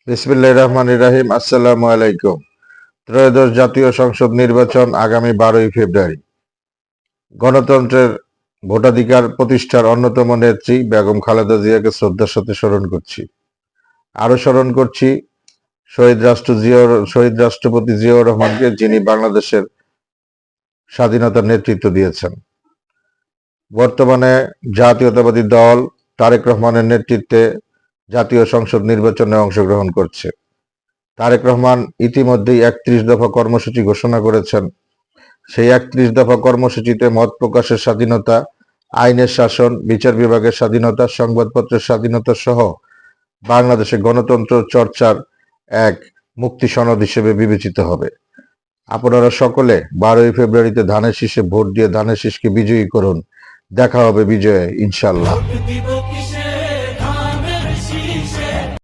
বিসমিল্লাহির রহমানির রহিম। আসসালামু আলাইকুম। ত্রয়োদশ জাতীয় সংসদ নির্বাচন আগামী 12ই ফেব্রুয়ারি। গণতন্ত্রের ভোটাধিকার প্রতিষ্ঠার অন্যতম নেত্রী বেগম খালেদা জিয়াকে শ্রদ্ধার সাথে স্মরণ করছি। আরও স্মরণ করছি শহীদ রাষ্ট্রপতি জিয়াউর রহমানকে, যিনি বাংলাদেশের স্বাধীনতার নেতৃত্ব দিয়েছেন। বর্তমানে জাতীয়তাবাদী দল তারেক রহমানের নেতৃত্বে জাতীয় সংসদ নির্বাচনে অংশগ্রহণ করছে। তারেক রহমান ইতিমধ্যেই 31 দফা কর্মসূচি ঘোষণা করেছেন। সেই 31 দফা কর্মসূচিতে মত প্রকাশের স্বাধীনতা, আইনের শাসন, বিচার বিভাগের স্বাধীনতা, সংবাদপত্রের স্বাধীনতা সহ বাংলাদেশে গণতন্ত্র চর্চার এক মুক্তি সনদ হিসেবে বিবেচিত হবে। আপনারা সকলে 12ই ফেব্রুয়ারিতে ধানের শীষে ভোট দিয়ে ধানের শীষকে বিজয়ী করুন। দেখা হবে বিজয়ে, ইনশাল্লাহ।